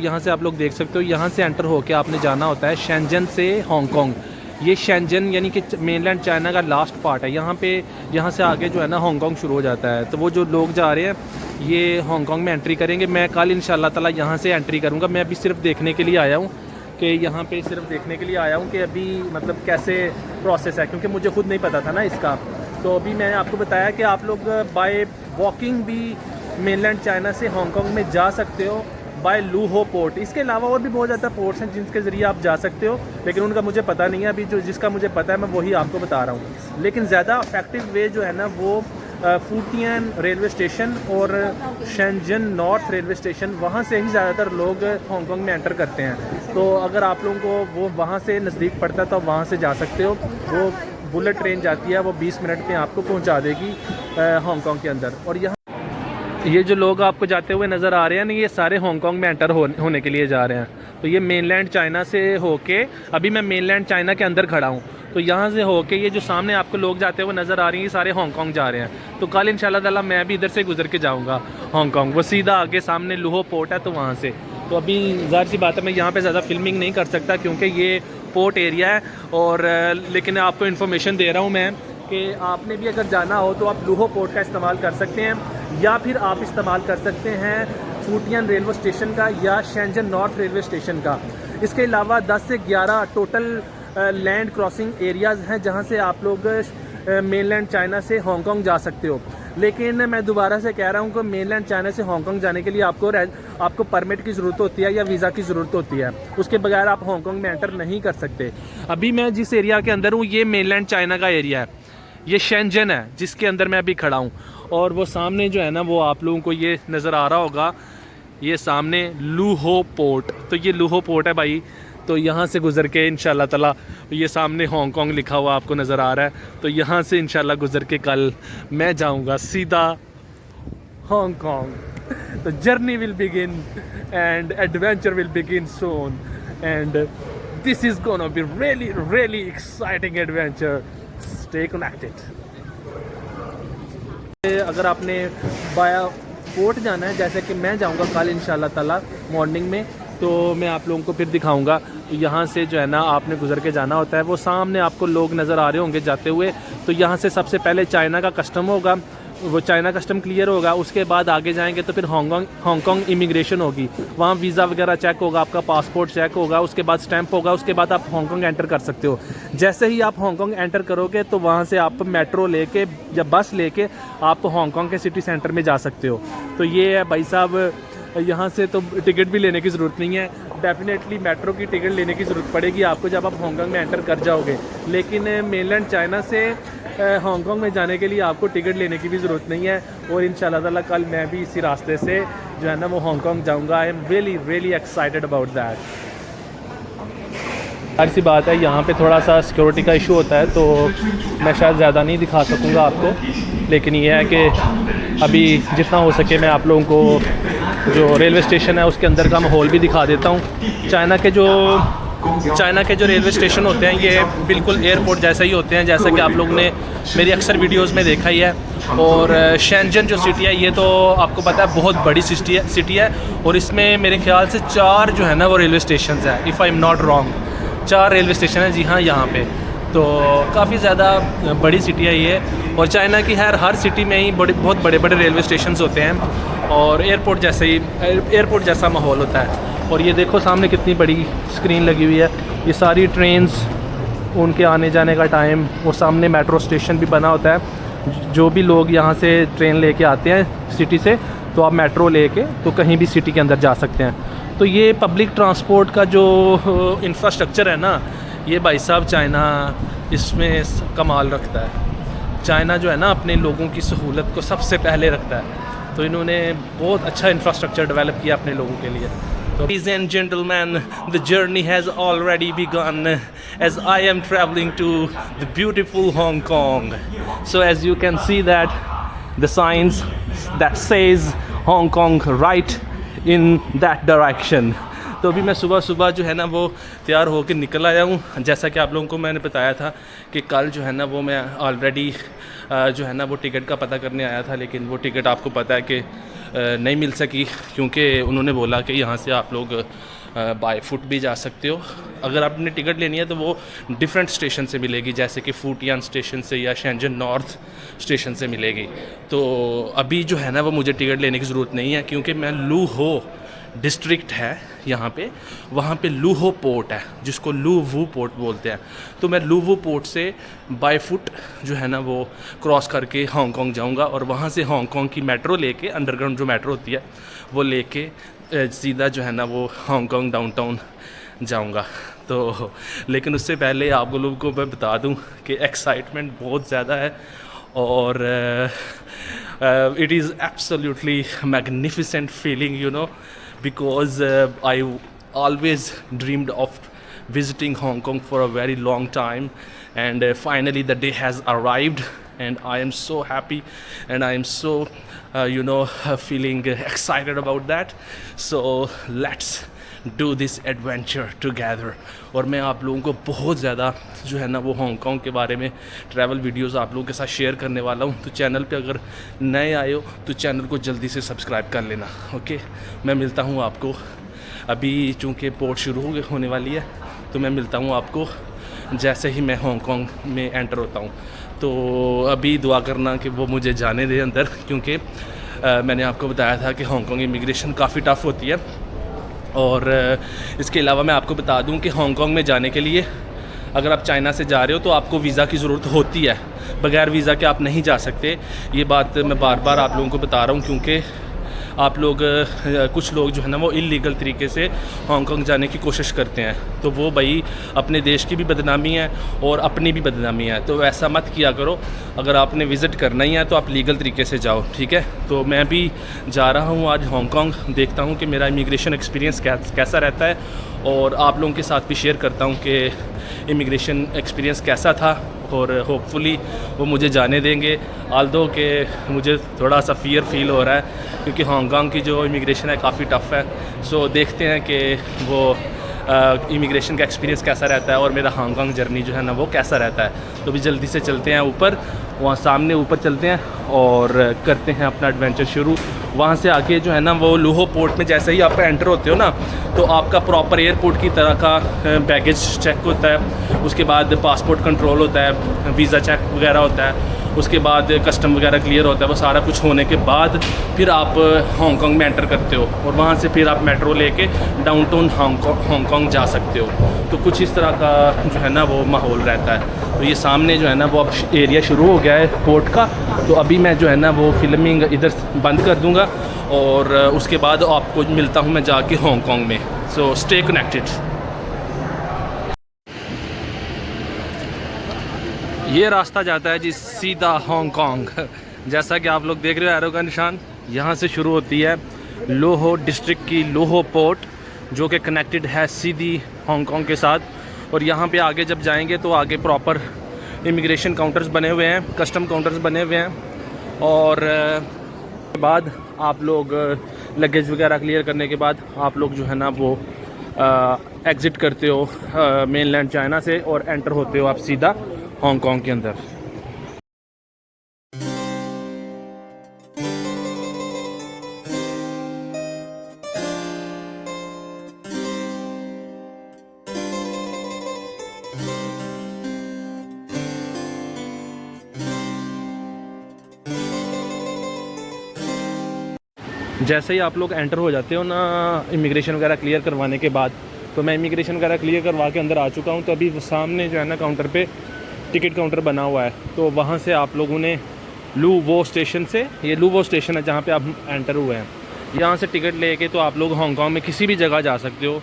यहाँ से आप लोग देख सकते हो, यहाँ से एंटर होके आपने जाना होता है शेंजन से हांगकांग। ये शेंजन यानी कि मेनलैंड चाइना का लास्ट पार्ट है। यहाँ से आगे जो है ना हांगकांग शुरू हो जाता है। तो वो जो लोग जा रहे हैं ये हांगकांग में एंट्री करेंगे। मैं कल इंशाल्लाह ताला यहाँ से एंट्री करूँगा। मैं अभी सिर्फ देखने के लिए आया हूँ कि यहाँ पे सिर्फ देखने के लिए आया हूँ कि अभी मतलब कैसे प्रोसेस है, क्योंकि मुझे खुद नहीं पता था ना इसका। तो अभी मैंने आपको बताया कि आप लोग बाय वॉकिंग भी मेनलैंड चाइना से हांगकांग में जा सकते हो बाय लूहो पोर्ट। इसके अलावा और भी बहुत ज़्यादा पोर्ट्स हैं जिनके ज़रिए आप जा सकते हो, लेकिन उनका मुझे पता नहीं है। अभी जो जिसका मुझे पता है मैं वही आपको बता रहा हूँ। लेकिन ज़्यादा इफेक्टिव वे जो है ना वो फुटियन रेलवे स्टेशन और शेंजन नॉर्थ रेलवे स्टेशन, वहाँ से ही ज़्यादातर लोग हांगकांग में एंटर करते हैं। तो अगर आप लोगों को वो वहाँ से नज़दीक पड़ता है तो वहाँ से जा सकते हो। वो बुलेट ट्रेन जाती है, वो 20 मिनट में आपको पहुँचा देगी हांगकांग के अंदर। और यहाँ ये जो लोग आपको जाते हुए नज़र आ रहे हैं ना, ये सारे हांगकांग में एंटर होने के लिए जा रहे हैं। तो ये मेनलैंड चाइना से होके, अभी मैं मेनलैंड चाइना के अंदर खड़ा हूँ, तो यहाँ से होके ये जो सामने आपको लोग जाते हुए नज़र आ रही हैं ये सारे हांगकांग जा रहे हैं। तो कल इंशाल्लाह ताला मैं भी इधर से गुजर के जाऊँगा हांगकांग। वो सीधा आगे सामने लूहो पोर्ट है तो वहाँ से। तो अभी ज़ाहिर सी बात है मैं यहाँ पर ज़्यादा फिल्मिंग नहीं कर सकता क्योंकि ये पोर्ट एरिया है। और लेकिन आपको इन्फॉर्मेशन दे रहा हूँ मैं कि आपने भी अगर जाना हो तो आप लूहो पोर्ट का इस्तेमाल कर सकते हैं, या फिर आप इस्तेमाल कर सकते हैं फुटियन रेलवे स्टेशन का या शेंजन नॉर्थ रेलवे स्टेशन का। इसके अलावा 10 से 11 टोटल लैंड क्रॉसिंग एरियाज़ हैं जहां से आप लोग मेनलैंड चाइना से हांगकांग जा सकते हो। लेकिन मैं दोबारा से कह रहा हूं कि मेनलैंड चाइना से हांगकांग जाने के लिए आपको परमिट की ज़रूरत होती है या वीज़ा की ज़रूरत होती है। उसके बगैर आप हांगकांग में एंटर नहीं कर सकते। अभी मैं जिस एरिया के अंदर हूँ ये मेनलैंड चाइना का एरिया है, ये शेंजन है जिसके अंदर मैं अभी खड़ा हूँ। और वो सामने जो है ना वो आप लोगों को ये नज़र आ रहा होगा, ये सामने लूहो पोर्ट। तो ये लूहो पोर्ट है भाई। तो यहाँ से गुज़र के इंशाल्लाह ताला, ये सामने हांगकांग लिखा हुआ आपको नज़र आ रहा है, तो यहाँ से इंशाल्लाह गुज़र के कल मैं जाऊँगा सीधा हांगकांग। तो journey will begin and adventure will begin soon and this is gonna be really really exciting adventure. Stay connected. अगर आपने बाया पोर्ट जाना है, जैसे कि मैं जाऊंगा कल इंशाल्लाह ताला मॉर्निंग में, तो मैं आप लोगों को फिर दिखाऊंगा। यहाँ से जो है ना आपने गुजर के जाना होता है। वो सामने आपको लोग नज़र आ रहे होंगे जाते हुए। तो यहाँ से सबसे पहले चाइना का कस्टम होगा, वो चाइना कस्टम क्लियर होगा। उसके बाद आगे जाएंगे तो फिर हांगकांग इमिग्रेशन होगी, वहाँ वीज़ा वगैरह चेक होगा, आपका पासपोर्ट चेक होगा, उसके बाद स्टैंप होगा, उसके बाद आप हांगकांग एंटर कर सकते हो। जैसे ही आप हांगकांग एंटर करोगे तो वहाँ से आप मेट्रो लेके या बस लेके आप हांगकांग के सिटी सेंटर में जा सकते हो। तो ये है भाई साहब, यहाँ से तो टिकट भी लेने की ज़रूरत नहीं है। डेफिनेटली मेट्रो की टिकट लेने की ज़रूरत पड़ेगी आपको जब आप हांगकांग में एंटर कर जाओगे। लेकिन मेनलैंड चाइना से हांगकांग में जाने के लिए आपको टिकट लेने की भी ज़रूरत नहीं है। और इंशाल्लाह ताला कल मैं भी इसी रास्ते से जो है ना वो हांगकांग जाऊंगा। I am really really excited about that. ऐसी बात है यहाँ पे थोड़ा सा सिक्योरिटी का इशू होता है, तो मैं शायद ज़्यादा नहीं दिखा सकूँगा आपको। लेकिन ये है कि अभी जितना हो सके मैं आप लोगों को जो रेलवे स्टेशन है उसके अंदर का माहौल भी दिखा देता हूँ। चाइना के जो रेलवे स्टेशन होते हैं ये बिल्कुल एयरपोर्ट जैसे ही होते हैं, जैसा कि आप लोगों ने मेरी अक्सर वीडियोस में देखा ही है। और शेंजन जो सिटी है ये तो आपको पता है बहुत बड़ी सिटी है और इसमें मेरे ख्याल से 4 जो है ना वो रेलवे स्टेशन हैं, if I am not wrong. 4 railway station है जी हाँ यहाँ पे। तो काफ़ी ज़्यादा बड़ी सिटी है ये। और चाइना की हर सिटी में ही बहुत बड़े बड़े रेलवे स्टेशन होते हैं और एयरपोर्ट जैसा माहौल होता है। और ये देखो सामने कितनी बड़ी स्क्रीन लगी हुई है, ये सारी ट्रेन्स उनके आने जाने का टाइम। और सामने मेट्रो स्टेशन भी बना होता है। जो भी लोग यहाँ से ट्रेन लेके आते हैं सिटी से, तो आप मेट्रो लेके तो कहीं भी सिटी के अंदर जा सकते हैं। तो ये पब्लिक ट्रांसपोर्ट का जो इंफ्रास्ट्रक्चर है ना, ये भाई साहब चाइना इसमें कमाल रखता है। चाइना जो है ना अपने लोगों की सहूलत को सबसे पहले रखता है। तो इन्होंने बहुत अच्छा इंफ्रास्ट्रक्चर डेवलप किया अपने लोगों के लिए। Ladies and gentlemen, the journey has already begun as I am traveling to the beautiful Hong Kong. So as you can see that the signs that says Hong Kong right in that direction. तो अभी मैं सुबह जो है ना वो तैयार होकर निकल आया हूँ। जैसा कि आप लोगों को मैंने बताया था कि कल जो है ना वो मैं ऑलरेडी जो है ना वो टिकट का पता करने आया था, लेकिन वो टिकट आपको पता है कि नहीं मिल सकी, क्योंकि उन्होंने बोला कि यहाँ से आप लोग बाय फुट भी जा सकते हो। अगर आपने टिकट लेनी है तो वो डिफरेंट स्टेशन से मिलेगी, जैसे कि फूटियान स्टेशन से या शेंजन नॉर्थ स्टेशन से मिलेगी। तो अभी जो है ना वो मुझे टिकट लेने की ज़रूरत नहीं है, क्योंकि मैं लू हो डिस्ट्रिक्ट है यहाँ पे, वहाँ पे लूहो पोर्ट है जिसको लू वू पोर्ट बोलते हैं। तो मैं लू वू पोर्ट से बाय फुट जो है ना वो क्रॉस करके हांगकांग जाऊँगा, और वहाँ से हांगकांग की मेट्रो लेके, अंडरग्राउंड जो मेट्रो होती है वो लेके सीधा जो है ना वो हांगकांग डाउनटाउन जाऊँगा। तो लेकिन उससे पहले आप लोगों को मैं बता दूँ कि एक्साइटमेंट बहुत ज़्यादा है, और it is absolutely magnificent feeling, you know, because I always dreamed of visiting Hong Kong for a very long time, and finally the day has arrived, and I am so happy, and I am so feeling excited about that. So let's do this adventure together. और मैं आप लोगों को बहुत ज़्यादा जो है ना वो हांगकांग के बारे में ट्रैवल वीडियोस आप लोगों के साथ शेयर करने वाला हूँ। तो चैनल पे अगर नए आए हो तो चैनल को जल्दी से सब्सक्राइब कर लेना। ओके, मैं मिलता हूँ आपको, अभी चूँकि पोर्ट शुरू होने वाली है, तो मैं मिलता हूँ आपको जैसे ही मैं हांगकांग में एंटर होता हूँ। तो अभी दुआ करना कि वो मुझे जाने दे अंदर, क्योंकि मैंने आपको बताया था कि हांगकांग इमिग्रेशन काफ़ी टफ़ होती है। और इसके अलावा मैं आपको बता दूं कि हांगकांग में जाने के लिए अगर आप चाइना से जा रहे हो तो आपको वीज़ा की ज़रूरत होती है, बगैर वीज़ा के आप नहीं जा सकते। ये बात मैं बार बार आप लोगों को बता रहा हूँ, क्योंकि आप लोग कुछ लोग जो है ना वो इल्लीगल तरीके से हांगकांग जाने की कोशिश करते हैं, तो वो भाई अपने देश की भी बदनामी है और अपनी भी बदनामी है। तो ऐसा मत किया करो, अगर आपने विज़िट करना ही है तो आप लीगल तरीके से जाओ, ठीक है। तो मैं भी जा रहा हूँ आज हांगकांग, देखता हूँ कि मेरा इमिग्रेशन एक्सपीरियंस कैसा रहता है, और आप लोगों के साथ भी शेयर करता हूँ कि इमिग्रेशन एक्सपीरियंस कैसा था, और होपफुली वो मुझे जाने देंगे। आल्दो कि मुझे थोड़ा सा फ़ियर फील हो रहा है, क्योंकि हांगकांग की जो इमिग्रेशन है काफ़ी टफ़ है। सो देखते हैं कि वो इमिग्रेशन का एक्सपीरियंस कैसा रहता है और मेरा हांगकांग जर्नी जो है ना वो कैसा रहता है। तो भी जल्दी से चलते हैं ऊपर, वहाँ सामने ऊपर चलते हैं और करते हैं अपना एडवेंचर शुरू। वहाँ से आके जो है ना वो लूहो पोर्ट में जैसे ही आप एंटर होते हो ना, तो आपका प्रॉपर एयरपोर्ट की तरह का बैगेज चेक होता है, उसके बाद पासपोर्ट कंट्रोल होता है, वीज़ा चेक वगैरह होता है, उसके बाद कस्टम वगैरह क्लियर होता है। वो सारा कुछ होने के बाद फिर आप हांगकांग में एंटर करते हो, और वहाँ से फिर आप मेट्रो लेके डाउनटाउन हांगकांग जा सकते हो। तो कुछ इस तरह का जो है ना वो माहौल रहता है। तो ये सामने जो है ना वो अब एरिया शुरू हो गया है पोर्ट का, तो अभी मैं जो है ना वो फिल्मिंग इधर बंद कर दूँगा, और उसके बाद आपको मिलता हूँ मैं जाके हांगकांग में। So stay connected. ये रास्ता जाता है जी सीधा हांगकांग। जैसा कि आप लोग देख रहे हो एरो का निशान, यहाँ से शुरू होती है लोहो डिस्ट्रिक्ट की लोहो पोर्ट, जो कि कनेक्टेड है सीधी हांगकांग के साथ। और यहाँ पे आगे जब जाएंगे तो आगे प्रॉपर इमिग्रेशन काउंटर्स बने हुए हैं, कस्टम काउंटर्स बने हुए हैं, और बाद आप लोग लगेज वगैरह क्लियर करने के बाद आप लोग जो है ना वो एग्ज़िट करते हो मेनलैंड चाइना से, और एंटर होते हो आप सीधा हांगकांग के अंदर। जैसे ही आप लोग एंटर हो जाते हो ना इमिग्रेशन वगैरह क्लियर करवाने के बाद, तो मैं इमिग्रेशन वगैरह क्लियर करवा के अंदर आ चुका हूँ। तो अभी सामने जो है ना काउंटर पे टिकट काउंटर बना हुआ है, तो वहाँ से आप लोगों ने लू वो स्टेशन से, ये लू वो स्टेशन है जहाँ पे आप एंटर हुए हैं, यहाँ से टिकट लेके तो आप लोग हांगकांग में किसी भी जगह जा सकते हो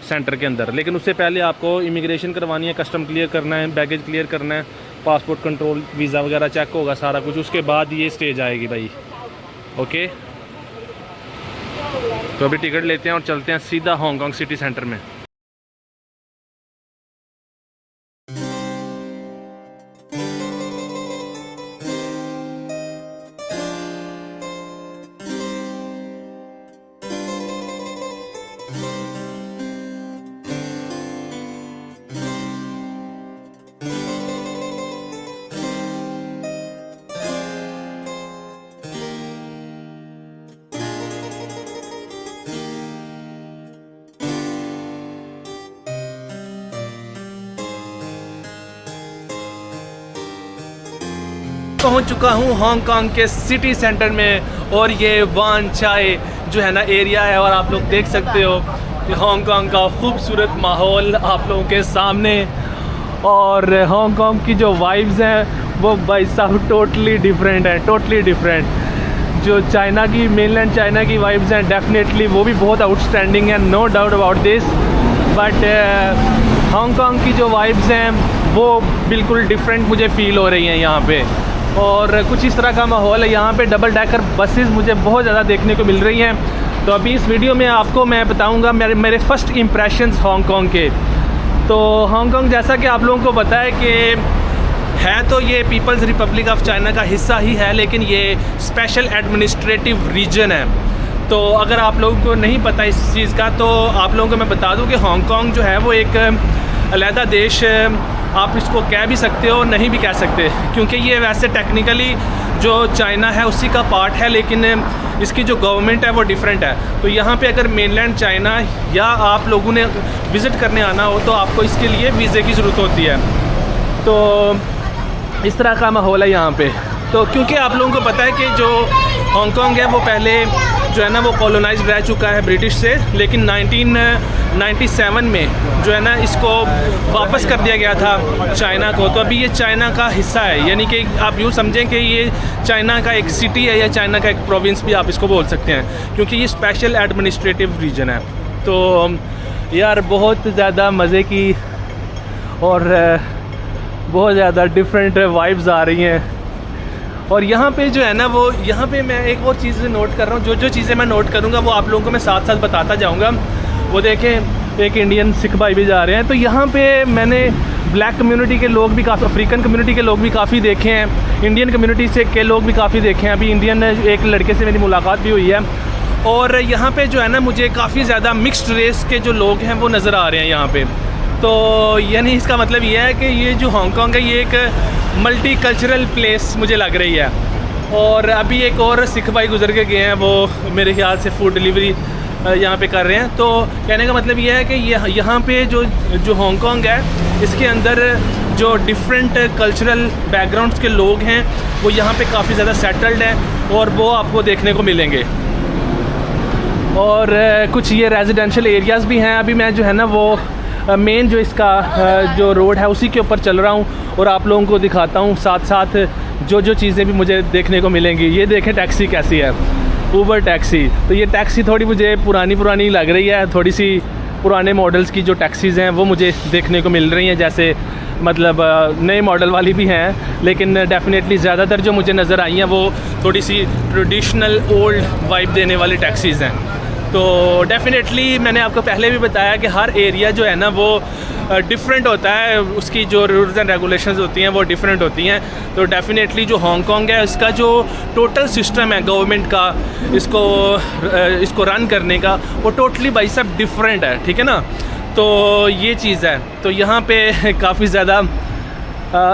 सेंटर के अंदर। लेकिन उससे पहले आपको इमिग्रेशन करवानी है, कस्टम क्लियर करना है, बैगेज क्लियर करना है, पासपोर्ट कंट्रोल, वीज़ा वगैरह चेक होगा सारा कुछ, उसके बाद ये स्टेज आएगी भाई। ओके, तो अभी टिकट लेते हैं और चलते हैं सीधा हांगकांग सिटी सेंटर में। पहुंच चुका हूं हांगकांग के सिटी सेंटर में और ये वान चाय जो है ना एरिया है और आप लोग देख सकते हो कि हांगकांग का खूबसूरत माहौल आप लोगों के सामने। और हांगकांग की जो वाइब्स हैं वो भाई साहब टोटली डिफरेंट है, टोटली डिफरेंट। जो चाइना की मेनलैंड चाइना की वाइब्स हैं डेफिनेटली वो भी बहुत आउटस्टैंडिंग है, no doubt about this. But Hong की जो वाइब्स हैं वो बिल्कुल डिफरेंट मुझे फ़ील हो रही हैं यहाँ पे। और कुछ इस तरह का माहौल है यहाँ पे। डबल डेकर बसेस मुझे बहुत ज़्यादा देखने को मिल रही हैं। तो अभी इस वीडियो में आपको मैं बताऊँगा मेरे फ़र्स्ट इम्प्रेशंस हांगकांग के। तो हांगकांग जैसा कि आप लोगों को पता है कि है तो ये पीपल्स रिपब्लिक ऑफ चाइना का हिस्सा ही है, लेकिन ये स्पेशल एडमिनिस्ट्रेटिव रीजन है। तो अगर आप लोगों को नहीं पता इस चीज़ का तो आप लोगों को मैं बता दूं कि हांगकांग जो है वो एक अलहदा देश आप इसको कह भी सकते हो, नहीं भी कह सकते, क्योंकि ये वैसे टेक्निकली जो चाइना है उसी का पार्ट है, लेकिन इसकी जो गवर्नमेंट है वो डिफरेंट है। तो यहाँ पे अगर मेनलैंड चाइना या आप लोगों ने विज़िट करने आना हो तो आपको इसके लिए वीज़े की ज़रूरत होती है। तो इस तरह का माहौल है यहाँ पे। तो क्योंकि आप लोगों को पता है कि जो हांगकांग है वो पहले जो है ना वो कॉलोनाइज्ड रह चुका है ब्रिटिश से, लेकिन 1997 में जो है ना इसको वापस कर दिया गया था चाइना को। तो अभी ये चाइना का हिस्सा है, यानी कि आप यूँ समझें कि ये चाइना का एक सिटी है या चाइना का एक प्रोविंस भी आप इसको बोल सकते हैं, क्योंकि ये स्पेशल एडमिनिस्ट्रेटिव रीजन है। तो यार बहुत ज़्यादा मज़े की और बहुत ज़्यादा डिफरेंट वाइब्स आ रही हैं। और यहाँ पे जो है ना वो यहाँ पे मैं एक और चीज़ नोट कर रहा हूँ, जो चीज़ें मैं नोट करूँगा वो आप लोगों को मैं साथ साथ बताता जाऊँगा। वो देखें एक इंडियन सिख भाई भी जा रहे हैं। तो यहाँ पे मैंने ब्लैक कम्युनिटी के लोग भी काफ़ी, अफ्रीकन कम्युनिटी के लोग भी काफ़ी देखे हैं, इंडियन कम्युनिटी से के लोग भी काफ़ी देखे हैं। अभी इंडियन एक लड़के से मेरी मुलाकात भी हुई है। और यहाँ पे जो है ना मुझे काफ़ी ज़्यादा मिक्स्ड रेस के जो लोग हैं वो नज़र आ रहे हैं यहाँ पे। तो यानी इसका मतलब ये है कि ये जो हांगकांग है ये एक मल्टी कल्चरल प्लेस मुझे लग रही है। और अभी एक और सिख भाई गुजर के गए हैं, वो मेरे ख्याल से फूड डिलीवरी यहाँ पे कर रहे हैं। तो कहने का मतलब ये है कि यहाँ पे जो हांगकांग है इसके अंदर जो डिफरेंट कल्चरल बैकग्राउंड्स के लोग हैं वो यहाँ पे काफ़ी ज़्यादा सेटल्ड हैं और वो आपको देखने को मिलेंगे। और कुछ ये रेजिडेंशियल एरियाज़ भी हैं। अभी मैं जो है ना वो मेन जो इसका जो रोड है उसी के ऊपर चल रहा हूँ और आप लोगों को दिखाता हूँ साथ साथ जो चीज़ें भी मुझे देखने को मिलेंगी। ये देखें टैक्सी कैसी है, ऊबर टैक्सी। तो ये टैक्सी थोड़ी मुझे पुरानी लग रही है, थोड़ी सी पुराने मॉडल्स की जो टैक्सीज़ हैं वो मुझे देखने को मिल रही हैं। जैसे मतलब नए मॉडल वाली भी हैं, लेकिन डेफिनेटली ज़्यादातर जो मुझे नज़र आई हैं वो थोड़ी सी ट्रेडिशनल ओल्ड वाइब देने वाली टैक्सीज़ हैं। तो डेफिनेटली मैंने आपको पहले भी बताया कि हर एरिया जो है ना वो डिफरेंट होता है, उसकी जो रूल्स एंड रेगुलेशंस होती हैं वो डिफरेंट होती हैं। तो डेफिनेटली जो हांगकांग है इसका जो टोटल सिस्टम है गवर्नमेंट का इसको रन करने का वो टोटली भाई सब डिफरेंट है, ठीक है ना। तो ये चीज़ है। तो यहाँ पे काफ़ी ज़्यादा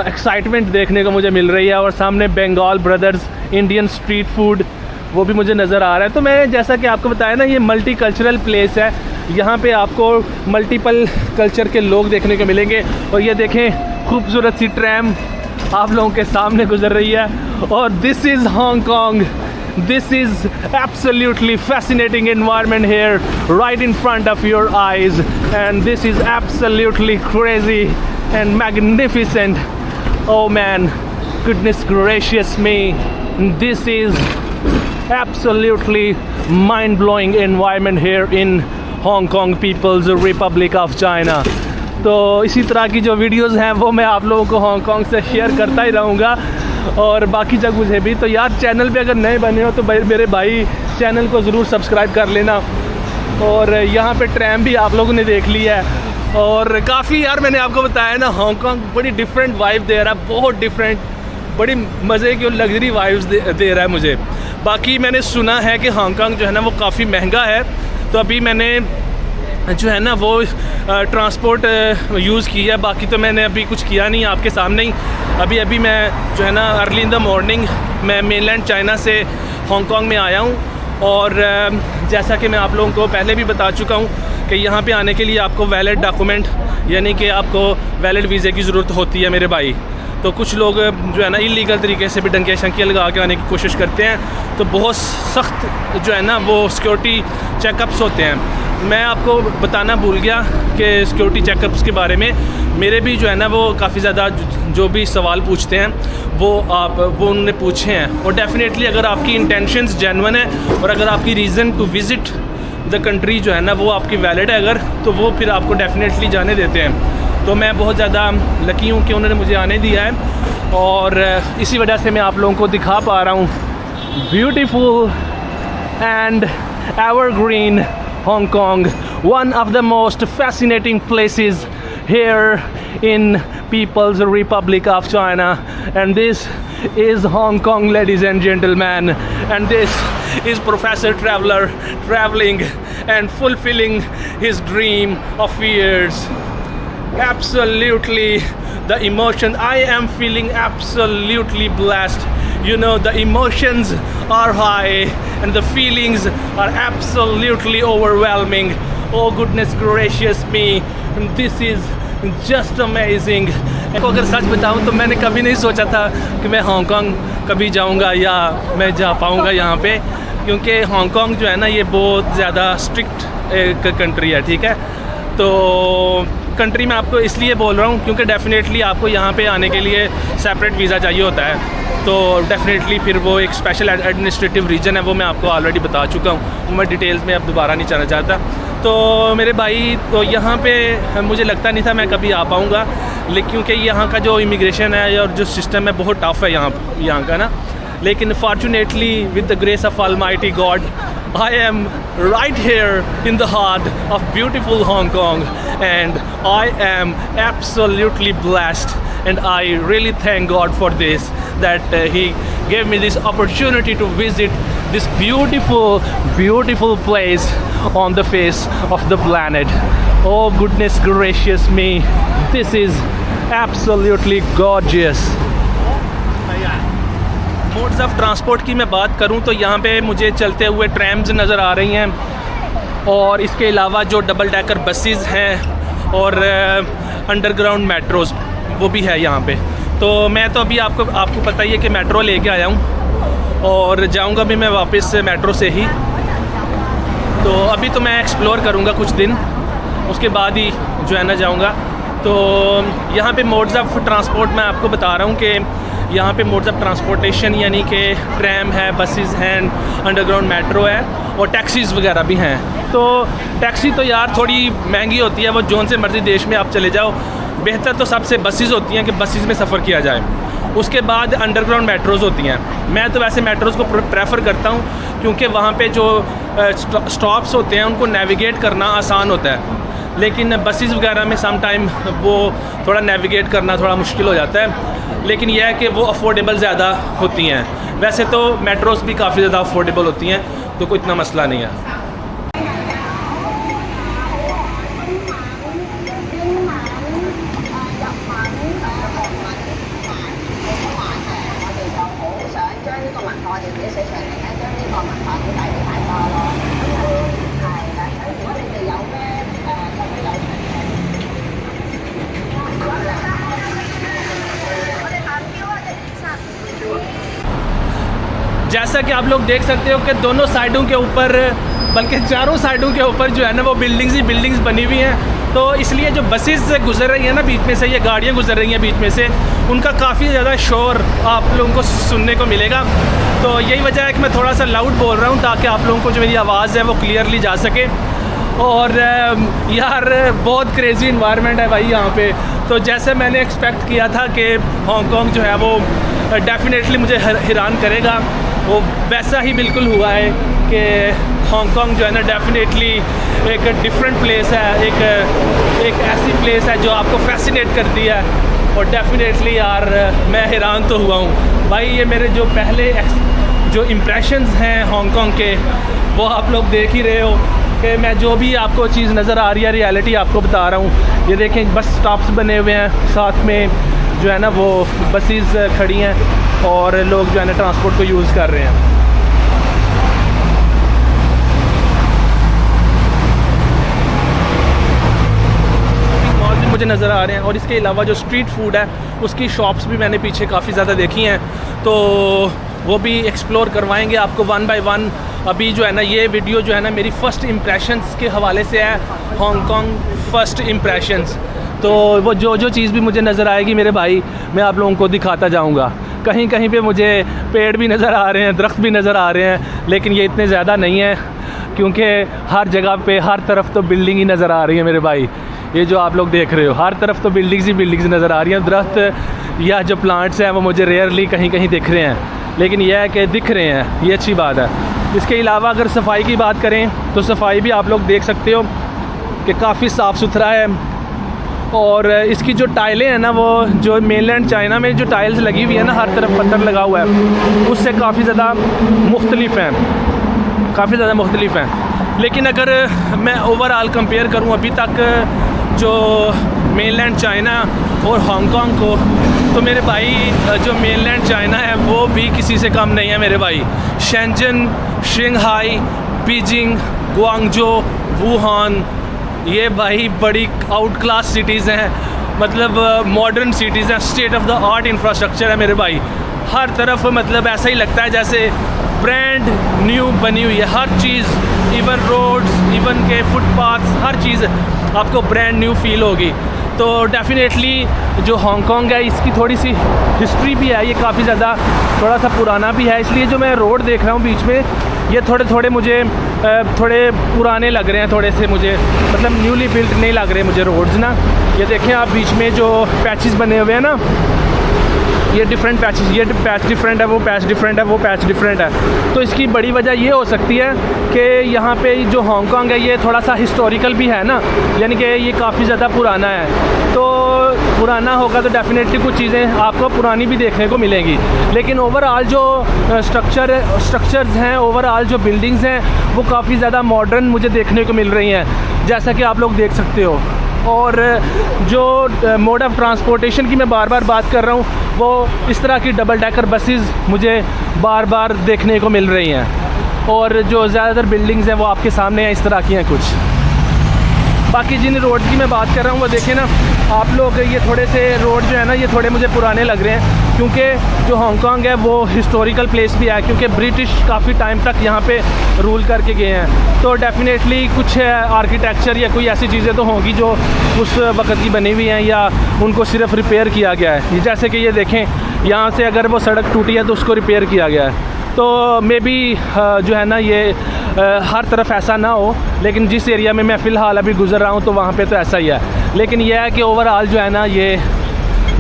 एक्साइटमेंट देखने को मुझे मिल रही है। और सामने Bengal brothers Indian street food वो भी मुझे नज़र आ रहा है। तो मैं जैसा कि आपको बताया ना ये मल्टी कल्चरल प्लेस है, यहाँ पे आपको मल्टीपल कल्चर के लोग देखने को मिलेंगे। और ये देखें खूबसूरत सी ट्रैम आप लोगों के सामने गुजर रही है। और this is Hong Kong, this is absolutely fascinating environment here right in front of your eyes, and this is absolutely crazy and magnificent. Oh man, goodness gracious me, this is absolutely mind-blowing environment here in Hong Kong People's Republic of China. तो इसी तरह की जो videos हैं वो मैं आप लोगों को हांगकांग से शेयर करता ही रहूँगा और बाकी जगहों से भी। तो यार चैनल पे अगर नए बने हो तो मेरे भाई चैनल को ज़रूर सब्सक्राइब कर लेना। और यहाँ पे ट्रैम भी आप लोगों ने देख लिया है। और काफ़ी यार मैंने आपको बताया ना हांगकांग बड़ी डिफरेंट वाइब दे रहा है, बहुत डिफरेंट, बड़ी मज़े की और लग्जरी वाइब्स दे रहा है मुझे। बाकी मैंने सुना है कि हांगकांग जो है ना वो काफ़ी महंगा है। तो अभी मैंने जो है ना वो ट्रांसपोर्ट यूज़ किया है, बाकी तो मैंने अभी कुछ किया नहीं, आपके सामने ही अभी मैं जो है ना अर्ली इन द मॉर्निंग मैं मेनलैंड चाइना से हांगकांग में आया हूँ। और जैसा कि मैं आप लोगों को पहले भी बता चुका हूँ कि यहाँ पे आने के लिए आपको वैलिड डॉक्यूमेंट यानी कि आपको वैलिड वीज़े की ज़रूरत होती है मेरे भाई। तो कुछ लोग जो है ना इलीगल तरीके से भी डंकियाँ शंकियाँ लगा के आने की कोशिश करते हैं। तो बहुत सख्त जो है ना वो सिक्योरिटी चेकअप्स होते हैं। मैं आपको बताना भूल गया कि सिक्योरिटी चेकअप्स के बारे में मेरे भी जो है ना वो काफ़ी ज़्यादा जो भी सवाल पूछते हैं वो उन्होंने पूछे हैं। और डेफ़िनेटली अगर आपकी इंटेंशंस जेन्युइन है और अगर आपकी reason to visit the country जो है ना वो आपकी वैलिड है अगर, तो वो फिर आपको डेफ़िनेटली जाने देते हैं। तो मैं बहुत ज़्यादा लकी हूँ कि उन्होंने मुझे आने दिया है और इसी वजह से मैं आप लोगों को दिखा पा रहा हूँ beautiful and evergreen Hong Kong, one of the most fascinating places here in People's Republic of China. And this is Hong Kong, ladies and gentlemen. And this is Professor Traveler traveling and fulfilling his dream of years. Absolutely, the emotion, I am feeling absolutely blessed. You know, the emotions are high and the feelings are absolutely overwhelming. Oh goodness gracious me, this is just amazing. अगर सच बताऊं तो मैंने कभी नहीं सोचा था कि मैं हांगकांग कभी जाऊंगा या मैं जा पाऊंगा यहाँ पे, क्योंकि हांगकांग जो है ना ये बहुत ज़्यादा स्ट्रिक्ट एक कंट्री है, ठीक है। तो कंट्री में आपको इसलिए बोल रहा हूँ क्योंकि डेफ़िनेटली आपको यहाँ पे आने के लिए सेपरेट वीज़ा चाहिए होता है। तो डेफ़िनेटली फिर वो एक स्पेशल एडमिनिस्ट्रेटिव रीजन है, वो मैं आपको ऑलरेडी बता चुका हूँ, मैं डिटेल्स में अब दोबारा नहीं जाना चाहता। तो मेरे भाई तो यहाँ पे मुझे लगता नहीं था मैं कभी आ पाऊँगा, लेकिन क्योंकि यहाँ का जो इमिग्रेशन है और जो सिस्टम है बहुत टफ है यहाँ का ना। लेकिन fortunately with the grace of almighty God I am right here in the heart of beautiful Hong Kong and I am absolutely blessed, and I really thank God for this, that He gave me this opportunity to visit this beautiful, beautiful place on the face of the planet. Oh goodness gracious me, this is absolutely gorgeous. Modes of transport की मैं बात करूं तो यहाँ पे मुझे चलते हुए ट्रैम्स नज़र आ रही हैं और इसके अलावा जो डबल डेकर बसेस हैं और अंडरग्राउंड मेट्रोज़ वो भी है यहाँ पे। तो मैं तो अभी आपको पता ही है कि मेट्रो लेके आया हूँ और जाऊँगा भी मैं वापस मेट्रो से ही। तो अभी तो मैं एक्सप्लोर करूँगा कुछ दिन, उसके बाद ही जो है ना जाऊँगा। तो यहाँ पे मोड्स ऑफ ट्रांसपोर्ट मैं आपको बता रहा हूँ कि यहाँ पे मोड्स ऑफ ट्रांसपोर्टेशन यानी कि ट्रैम है, बसेस हैं, अंडरग्राउंड मेट्रो है और टैक्सीज़ वगैरह भी हैं। तो टैक्सी तो यार थोड़ी महंगी होती है, वो जोन से मर्ज़ी देश में आप चले जाओ। बेहतर तो सबसे बसेस होती हैं कि बसेस में सफ़र किया जाए। उसके बाद अंडरग्राउंड मेट्रोज़ होती हैं। मैं तो वैसे मेट्रोज़ को प्रेफर करता हूँ क्योंकि वहाँ पे जो स्टॉप्स होते हैं उनको नेविगेट करना आसान होता है, लेकिन बसेस वगैरह में सम टाइम वो थोड़ा नेविगेट करना थोड़ा मुश्किल हो जाता है। लेकिन यह है कि वो अफोर्डेबल ज़्यादा होती हैं। वैसे तो मेट्रोज़ भी काफ़ी ज़्यादा अफोर्डेबल होती हैं, तो कोई इतना मसला नहीं है। जैसा कि आप लोग देख सकते हो कि दोनों साइडों के ऊपर, बल्कि चारों साइडों के ऊपर जो है ना वो बिल्डिंग्स ही बिल्डिंग्स बनी हुई हैं। तो इसलिए जो बसेस गुजर रही हैं ना बीच में से, ये गाड़ियाँ गुजर रही हैं बीच में से, उनका काफ़ी ज़्यादा शोर आप लोगों को सुनने को मिलेगा। तो यही वजह है कि मैं थोड़ा सा लाउड बोल रहा हूँ ताकि आप लोगों को जो मेरी आवाज़ है वो क्लियरली जा सके। और यार बहुत क्रेज़ी इन्वायरमेंट है भाई यहाँ पे। तो जैसे मैंने एक्सपेक्ट किया था कि हांगकांग जो है वो डेफ़िनेटली मुझे हैरान करेगा, वो वैसा ही बिल्कुल हुआ है कि हांगकांग जो है ना डेफ़िनेटली एक डिफरेंट प्लेस है, एक ऐसी प्लेस है जो आपको फैसिनेट करती है। और डेफ़िनेटली यार मैं हैरान तो हुआ हूँ भाई। ये मेरे जो पहले जो इम्प्रेशंस हैं हांगकांग के वो आप लोग देख ही रहे हो कि मैं जो भी आपको चीज़ नज़र आ रही है रियलिटी आपको बता रहा हूँ। ये देखें बस स्टॉप्स बने हुए हैं, साथ में जो है ना वो बसेस खड़ी हैं और लोग जो है ना ट्रांसपोर्ट को यूज़ कर रहे हैं। मुझे नज़र आ रहे हैं। और इसके अलावा जो स्ट्रीट फूड है उसकी शॉप्स भी मैंने पीछे काफ़ी ज़्यादा देखी हैं, तो वो भी एक्सप्लोर करवाएंगे आपको वन बाय वन। अभी जो है ना ये वीडियो जो है ना मेरी फ़र्स्ट इम्प्रेशंस के हवाले से है, हांगकांग फ़र्स्ट इम्प्रेशंस। तो वो जो चीज़ भी मुझे नज़र आएगी मेरे भाई, मैं आप लोगों को दिखाता जाऊँगा। कहीं कहीं पे मुझे पेड़ भी नज़र आ रहे हैं, दरख्त भी नज़र आ रहे हैं, लेकिन ये इतने ज़्यादा नहीं है क्योंकि हर जगह पे हर तरफ तो बिल्डिंग ही नज़र आ रही है मेरे भाई। ये जो आप लोग देख रहे हो हर तरफ तो बिल्डिंग्स ही बिल्डिंग्स नज़र आ रही हैं। दरख्त या जो प्लांट्स हैं वो मुझे रेयरली कहीं कहीं दिख रहे हैं, लेकिन यह है कि दिख रहे हैं, ये अच्छी बात है। इसके अलावा अगर सफाई की बात करें तो सफाई भी आप लोग देख सकते हो कि काफ़ी साफ़ सुथरा है। और इसकी जो टाइलें हैं ना, वो जो मेनलैंड चाइना में जो टाइल्स लगी हुई है ना, हर तरफ पत्थर लगा हुआ है, उससे काफ़ी ज़्यादा मुख्तलिफ हैं, काफ़ी ज़्यादा मुख्तलिफ हैं। लेकिन अगर मैं ओवरऑल कंपेयर करूं अभी तक जो मेनलैंड चाइना और हांगकांग को, तो मेरे भाई जो मेनलैंड चाइना है वो भी किसी से कम नहीं है मेरे भाई। Shenzhen, Shanghai, Beijing, Guangzhou, Wuhan, ये भाई बड़ी आउट क्लास सिटीज़ हैं, मतलब मॉडर्न सिटीज़ हैं, state of the art infrastructure है मेरे भाई। हर तरफ मतलब ऐसा ही लगता है जैसे ब्रांड न्यू बनी हुई है हर चीज़, इवन रोड्स, इवन के फुटपाथ्स, हर चीज़ आपको ब्रांड न्यू फील होगी। तो डेफिनेटली जो हांगकांग है इसकी थोड़ी सी हिस्ट्री भी है, ये काफ़ी ज़्यादा थोड़ा सा पुराना भी है, इसलिए जो मैं रोड देख रहा हूँ बीच में ये थोड़े मुझे थोड़े पुराने लग रहे हैं, थोड़े से मुझे मतलब न्यूली बिल्ट नहीं लग रहे मुझे रोड्स ना। ये देखें आप बीच में जो पैचेस बने हुए हैं ना, ये डिफरेंट पैचेस, ये पैच डिफरेंट है, वो पैच डिफरेंट है, वो पैच डिफरेंट है। तो इसकी बड़ी वजह ये हो सकती है कि यहाँ पे जो हांगकांग है ये थोड़ा सा हिस्टोरिकल भी है ना, यानी कि ये काफ़ी ज़्यादा पुराना है। तो पुराना होगा तो डेफिनेटली कुछ चीज़ें आपको पुरानी भी देखने को मिलेंगी, लेकिन ओवरऑल जो स्ट्रक्चर्स हैं, ओवरऑल जो बिल्डिंग्स हैं वो काफ़ी ज़्यादा मॉडर्न मुझे देखने को मिल रही हैं, जैसा कि आप लोग देख सकते हो। और जो मोड ऑफ़ ट्रांसपोर्टेशन की मैं बार बार बात कर रहा हूँ, वो इस तरह की डबल डेकर बसेस मुझे बार बार देखने को मिल रही हैं। और जो ज़्यादातर बिल्डिंग्स हैं वो आपके सामने हैं, इस तरह की हैं कुछ। बाकी जिन रोड की मैं बात कर रहा हूँ वो देखें ना आप लोग, ये थोड़े से रोड जो है ना ये थोड़े मुझे पुराने लग रहे हैं, क्योंकि जो हांगकांग है वो हिस्टोरिकल प्लेस भी है, क्योंकि ब्रिटिश काफ़ी टाइम तक यहाँ पे रूल करके गए हैं। तो डेफिनेटली कुछ आर्किटेक्चर या कोई ऐसी चीज़ें तो होंगी जो उस वक्त की बनी हुई हैं या उनको सिर्फ रिपेयर किया गया है। जैसे कि ये देखें यहाँ से अगर वो सड़क टूटी है तो उसको रिपेयर किया गया है। तो मे बी जो है ना ये हर तरफ ऐसा ना हो, लेकिन जिस एरिया में मैं फ़िलहाल अभी गुज़र रहा हूँ तो वहाँ पे तो ऐसा ही है। लेकिन यह है कि ओवरऑल जो है ना ये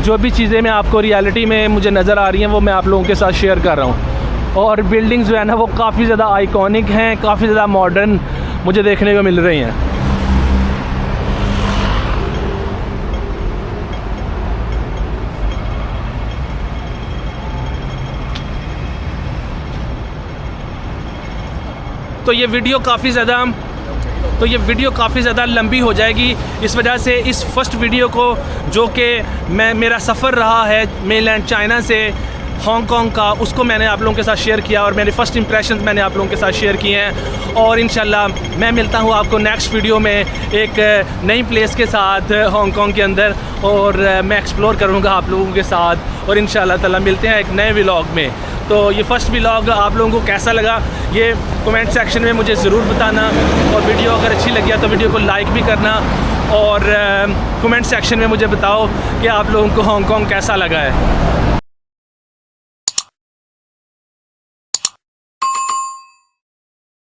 जो भी चीज़ें मैं आपको रियलिटी में मुझे नज़र आ रही हैं वो मैं आप लोगों के साथ शेयर कर रहा हूँ। और बिल्डिंग्स जो है ना वो काफ़ी ज़्यादा आइकॉनिक हैं, काफ़ी ज़्यादा मॉडर्न मुझे देखने को मिल रही हैं। तो ये वीडियो काफ़ी ज़्यादा लंबी हो जाएगी, इस वजह से इस फर्स्ट वीडियो को जो कि मेरा सफ़र रहा है मेनलैंड चाइना से हांगकांग का, उसको मैंने आप लोगों के साथ शेयर किया और मेरे फर्स्ट इंप्रेशंस मैंने आप लोगों के साथ शेयर किए हैं। और इंशाल्लाह मैं मिलता हूँ आपको नेक्स्ट वीडियो में एक नई प्लेस के साथ हांगकांग के अंदर, और मैं एक्सप्लोर करूँगा आप लोगों के साथ, और इंशाल्लाह ताला मिलते हैं एक नए व्लॉग में। तो ये फर्स्ट व्लॉग आप लोगों को कैसा लगा ये कमेंट सेक्शन में मुझे ज़रूर बताना, और वीडियो अगर अच्छी लगी है तो वीडियो को लाइक भी करना, और कमेंट सेक्शन में मुझे बताओ कि आप लोगों को हांगकांग कैसा लगा है।